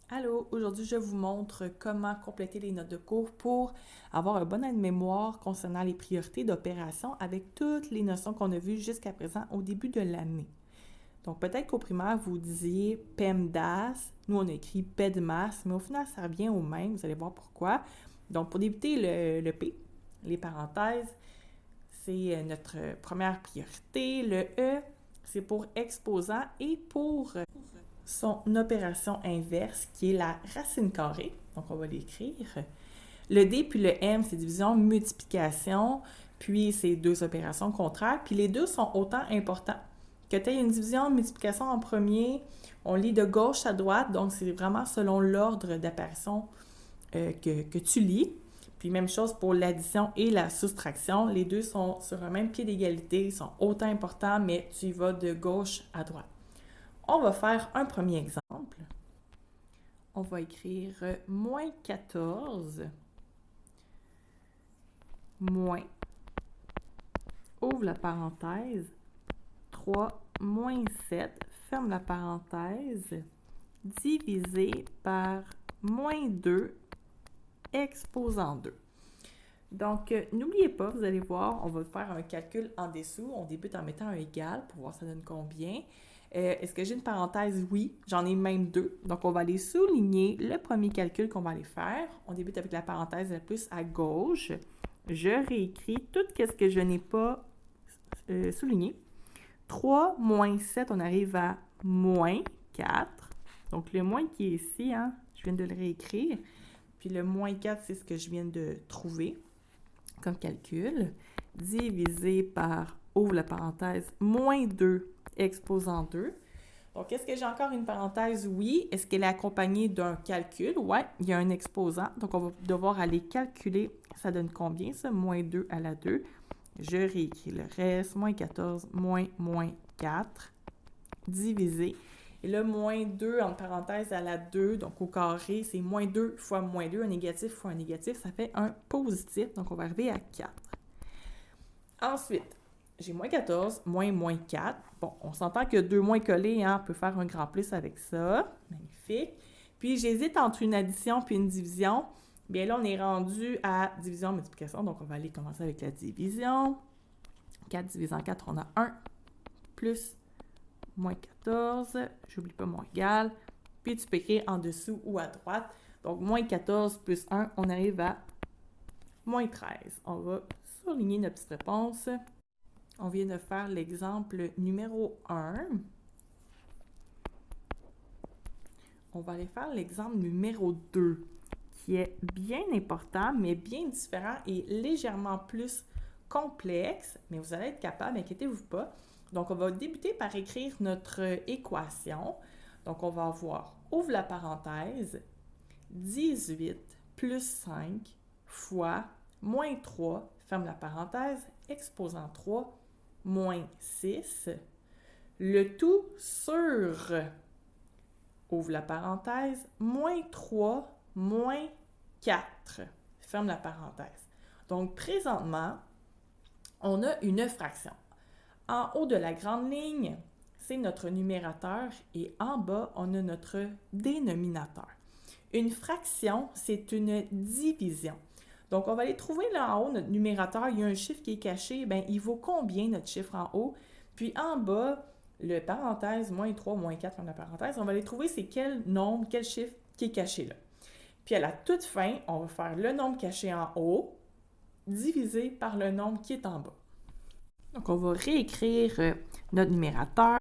Allô, aujourd'hui je vous montre comment compléter les notes de cours pour avoir un bon aide-mémoire concernant les priorités d'opération avec toutes les notions qu'on a vues jusqu'à présent au début de l'année. Donc peut-être qu'au primaire vous disiez PEMDAS, nous on a écrit PEDMAS, mais au final ça revient au même, vous allez voir pourquoi. Donc pour débuter le P, les parenthèses, c'est notre première priorité. Le E, c'est pour exposant et pour son opération inverse qui est la racine carrée. Donc, on va l'écrire. Le D puis le M, c'est division, multiplication, puis c'est deux opérations contraires. Puis les deux sont autant importants. Que tu aies une division, une multiplication en premier, on lit de gauche à droite, donc c'est vraiment selon l'ordre d'apparition que tu lis. Puis même chose pour l'addition et la soustraction. Les deux sont sur un même pied d'égalité, ils sont autant importants, mais tu y vas de gauche à droite. On va faire un premier exemple. On va écrire moins 14 moins, ouvre la parenthèse, 3 moins 7, ferme la parenthèse, divisé par moins 2, exposant 2. Donc, n'oubliez pas, vous allez voir, on va faire un calcul en dessous. On débute en mettant un égal pour voir ça donne combien. Est-ce que j'ai une parenthèse? Oui, j'en ai même deux. Donc, on va aller souligner le premier calcul qu'on va aller faire. On débute avec la parenthèse la plus à gauche. Je réécris tout ce que je n'ai pas souligné. 3 moins 7, on arrive à moins 4. Donc, le moins qui est ici, hein, je viens de le réécrire. Puis le moins 4, c'est ce que je viens de trouver comme calcul, divisé par, ouvre la parenthèse, moins 2 exposant 2. Donc, est-ce que j'ai encore une parenthèse? Oui. Est-ce qu'elle est accompagnée d'un calcul? Oui, il y a un exposant. Donc, on va devoir aller calculer. Ça donne combien, ça? Moins 2 à la 2. Je réécris le reste. Moins 14, moins 4, divisé. Et là, moins 2, entre parenthèses, à la 2, donc au carré, c'est moins 2 fois moins 2, un négatif fois un négatif, ça fait un positif. Donc, on va arriver à 4. Ensuite, j'ai moins 14, moins 4. Bon, on s'entend que deux moins collés, hein, on peut faire un grand plus avec ça. Magnifique. Puis, j'hésite entre une addition puis une division. Bien là, on est rendu à division, multiplication. Donc, on va aller commencer avec la division. 4 divisé en 4, on a 1 plus moins 14. J'oublie pas mon égal. Puis, tu peux écrire en dessous ou à droite. Donc, moins 14 plus 1, on arrive à moins 13. On va souligner notre petite réponse. On vient de faire l'exemple numéro 1. On va aller faire l'exemple numéro 2, qui est bien important, mais bien différent et légèrement plus complexe, mais vous allez être capable, inquiétez-vous pas. Donc, on va débuter par écrire notre équation. Donc, on va avoir, ouvre la parenthèse, 18 plus 5 fois moins 3, ferme la parenthèse, exposant 3, moins 6, le tout sur, ouvre la parenthèse, moins 3, moins 4, ferme la parenthèse. Donc, présentement, on a une fraction. En haut de la grande ligne, c'est notre numérateur et en bas, on a notre dénominateur. Une fraction, c'est une division. Donc, on va aller trouver là en haut notre numérateur. Il y a un chiffre qui est caché. Bien, il vaut combien notre chiffre en haut? Puis en bas, le parenthèse, moins 3, moins 4, dans la parenthèse, on va aller trouver c'est quel nombre, quel chiffre qui est caché là. Puis à la toute fin, on va faire le nombre caché en haut divisé par le nombre qui est en bas. Donc, on va réécrire notre numérateur.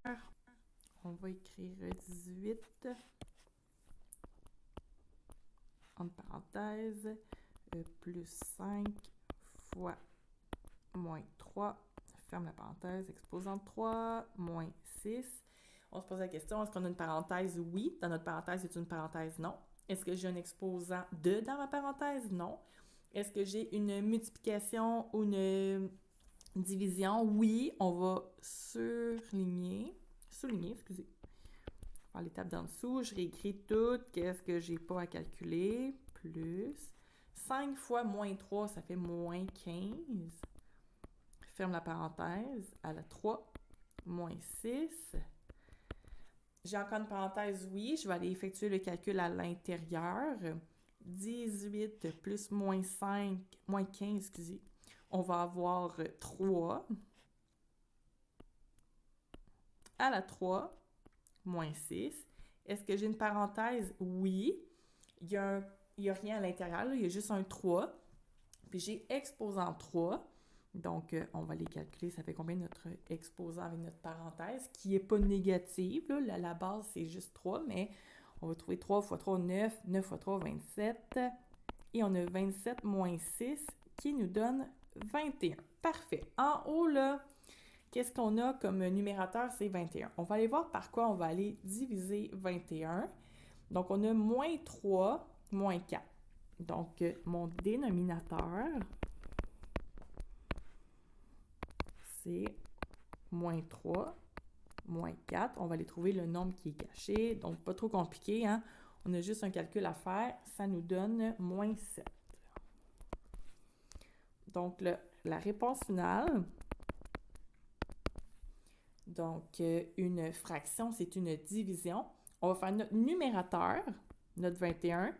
On va écrire 18 entre parenthèses, plus 5 fois moins 3, ferme la parenthèse, exposant 3, moins 6. On se pose la question, est-ce qu'on a une parenthèse? Oui. Dans notre parenthèse, c'est une parenthèse? Non. Est-ce que j'ai un exposant de dans ma parenthèse? Non. Est-ce que j'ai une multiplication ou une division? Oui. On va souligner, excusez. Faire l'étape d'en dessous, je réécris tout, qu'est-ce que j'ai pas à calculer, plus 5 fois moins 3, ça fait moins 15. Ferme la parenthèse, à la 3, moins 6. J'ai encore une parenthèse, oui. Je vais aller effectuer le calcul à l'intérieur. 18 plus moins 5, moins 15, excusez. On va avoir 3. À la 3, moins 6. Est-ce que j'ai une parenthèse? Oui. Il y a rien à l'intérieur, il y a juste un 3. Puis j'ai exposant 3. Donc, on va les calculer. Ça fait combien notre exposant avec notre parenthèse, qui n'est pas négative. Là. La base, c'est juste 3, mais on va trouver 3 fois 3, 9. 9 fois 3, 27. Et on a 27 moins 6 qui nous donne 21. Parfait. En haut, là, qu'est-ce qu'on a comme numérateur? C'est 21. On va aller voir par quoi on va aller diviser 21. Donc, on a moins 3, moins 4. Donc, mon dénominateur, c'est moins 3, moins 4. On va aller trouver le nombre qui est caché. Donc, pas trop compliqué, hein? On a juste un calcul à faire. Ça nous donne moins 7. Donc, la réponse finale, donc une fraction, c'est une division. On va faire notre numérateur, notre 21,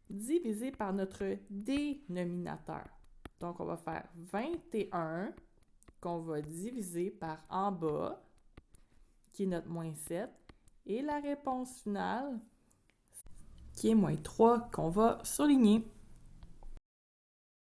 divisé par notre dénominateur. Donc, on va faire 21 qu'on va diviser par en bas, qui est notre moins 7. Et la réponse finale, qui est moins 3, qu'on va souligner.